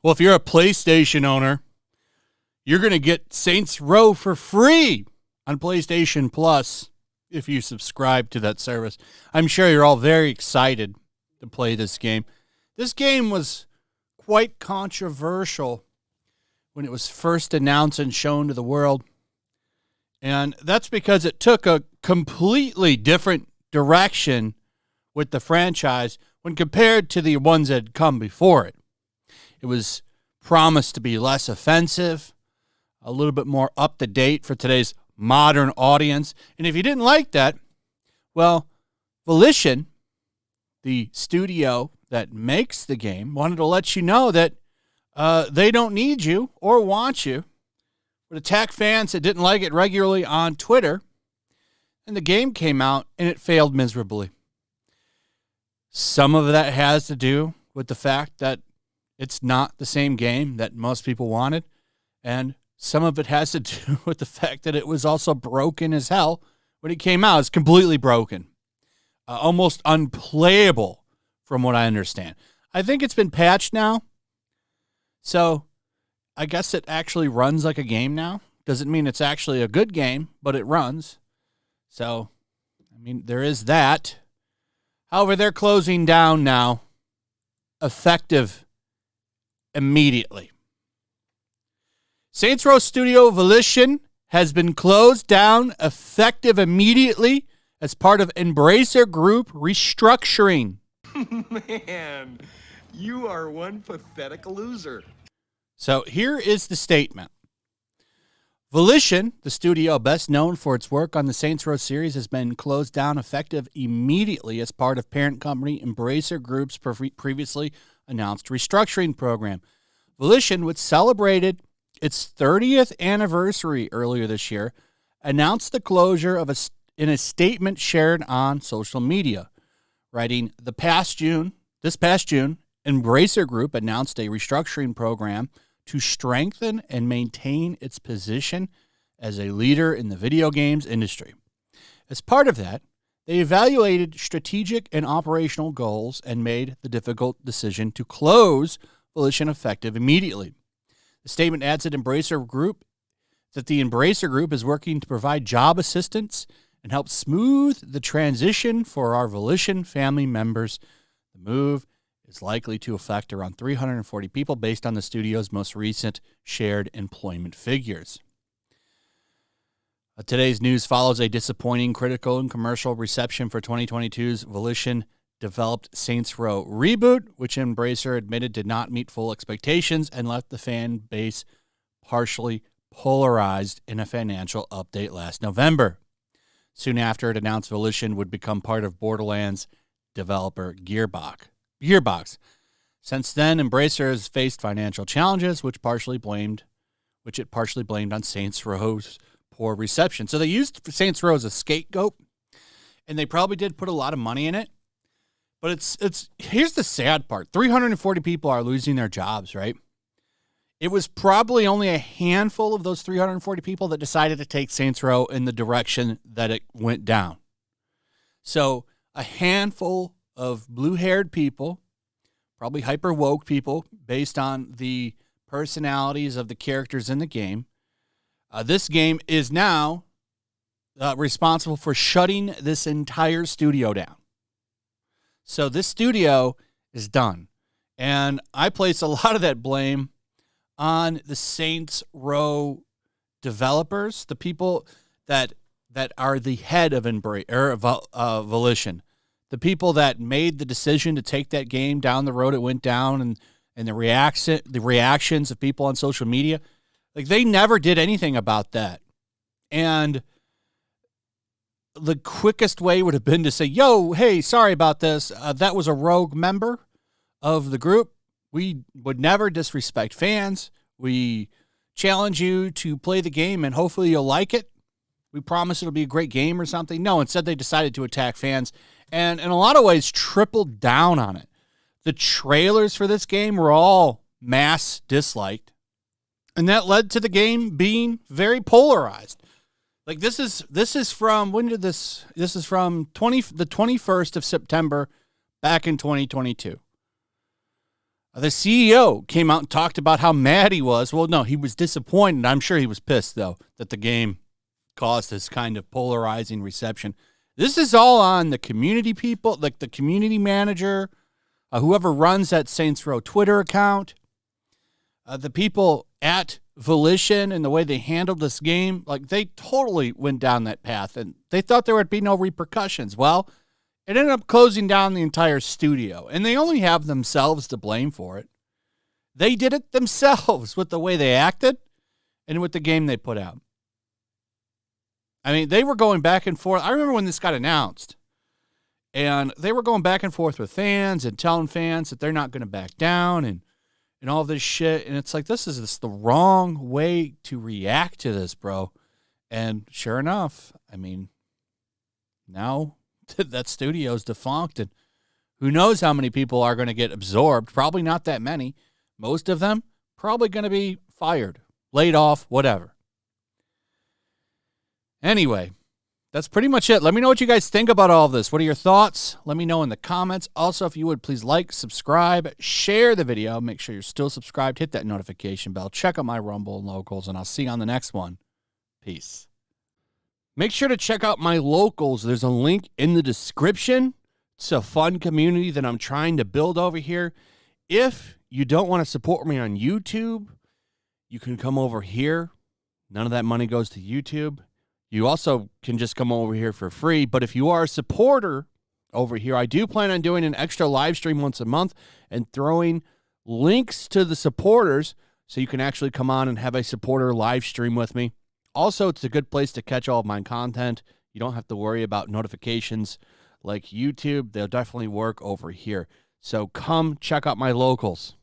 Well, if you're a PlayStation owner, you're going to get Saints Row for free on PlayStation Plus if you subscribe to that service. I'm sure you're all very excited to play this game. This game was quite controversial when it was first announced and shown to the world. And that's because it took a completely different direction with the franchise when compared to the ones that had come before it. It was promised to be less offensive, a little bit more up-to-date for today's modern audience. And if you didn't like that, well, Volition, the studio that makes the game, wanted to let you know that they don't need you or want you. Would attack fans that didn't like it regularly on Twitter. And the game came out and it failed miserably. Some of that has to do with the fact that it's not the same game that most people wanted. And some of it has to do with the fact that it was also broken as hell when it came out. It's completely broken. Almost unplayable from what I understand. I think it's been patched now. So I guess it actually runs like a game now. Doesn't mean it's actually a good game, but it runs. So, I mean, there is that. However, they're closing down now, effective immediately. Saints Row Studio Volition has been closed down, effective immediately, as part of Embracer Group restructuring. Man, you are one pathetic loser. So here is the statement. Volition, the studio best known for its work on the Saints Row series, has been closed down effective immediately as part of parent company Embracer Group's previously announced restructuring program. Volition, which celebrated its 30th anniversary earlier this year, announced the closure in a statement shared on social media, writing, this past June, Embracer Group announced a restructuring program to strengthen and maintain its position as a leader in the video games industry. As part of that, they evaluated strategic and operational goals and made the difficult decision to close Volition effective immediately. The statement adds that the Embracer Group is working to provide job assistance and help smooth the transition for our Volition family members. The move is likely to affect around 340 people based on the studio's most recent shared employment figures. Today's news follows a disappointing critical and commercial reception for 2022's Volition-developed Saints Row reboot, which Embracer admitted did not meet full expectations and left the fan base partially polarized in a financial update last November. Soon after, it announced Volition would become part of Borderlands developer Gearbox. Since then, Embracer has faced financial challenges, which it partially blamed on Saints Row's poor reception. So they used Saints Row as a scapegoat, and they probably did put a lot of money in it. But it's here's the sad part: 340 people are losing their jobs. Right? It was probably only a handful of those 340 people that decided to take Saints Row in the direction that it went down. So a handful of blue-haired people, probably hyper-woke people, based on the personalities of the characters in the game. This game is now responsible for shutting this entire studio down. So this studio is done. And I place a lot of that blame on the Saints Row developers, the people that are the head of Volition. The people that made the decision to take that game down the road it went down, and the reactions of people on social media, like they never did anything about that. And the quickest way would have been to say, yo, hey, sorry about this. That was a rogue member of the group. We would never disrespect fans. We challenge you to play the game and hopefully you'll like it. We promise it'll be a great game or something. No, instead they decided to attack fans and in a lot of ways tripled down on it. The trailers for this game were all mass disliked, and that led to the game being very polarized. Like this is from when did this is from the 21st of September back in 2022. The CEO came out and talked about how mad he was. Well, no, he was disappointed. I'm sure he was pissed though that the game caused this kind of polarizing reception. This is all on the community people, like the community manager, whoever runs that Saints Row Twitter account, the people at Volition and the way they handled this game. Like they totally went down that path and they thought there would be no repercussions. Well, it ended up closing down the entire studio and they only have themselves to blame for it. They did it themselves with the way they acted and with the game they put out. I mean, they were going back and forth. I remember when this got announced, and they were going back and forth with fans and telling fans that they're not going to back down and all this shit. And it's like, this is just the wrong way to react to this, bro. And sure enough, I mean, now that studio's defunct, and who knows how many people are going to get absorbed. Probably not that many. Most of them probably going to be fired, laid off, whatever. Anyway, that's pretty much it. Let me know what you guys think about all this. What are your thoughts? Let me know in the comments. Also, if you would, please like, subscribe, share the video. Make sure you're still subscribed. Hit that notification bell. Check out my Rumble and locals, and I'll see you on the next one. Peace. Make sure to check out my locals. There's a link in the description. It's a fun community that I'm trying to build over here. If you don't want to support me on YouTube, you can come over here. None of that money goes to YouTube. You also can just come over here for free. But if you are a supporter over here, I do plan on doing an extra live stream once a month and throwing links to the supporters so you can actually come on and have a supporter live stream with me. Also, it's a good place to catch all of my content. You don't have to worry about notifications like YouTube. They'll definitely work over here. So come check out my locals.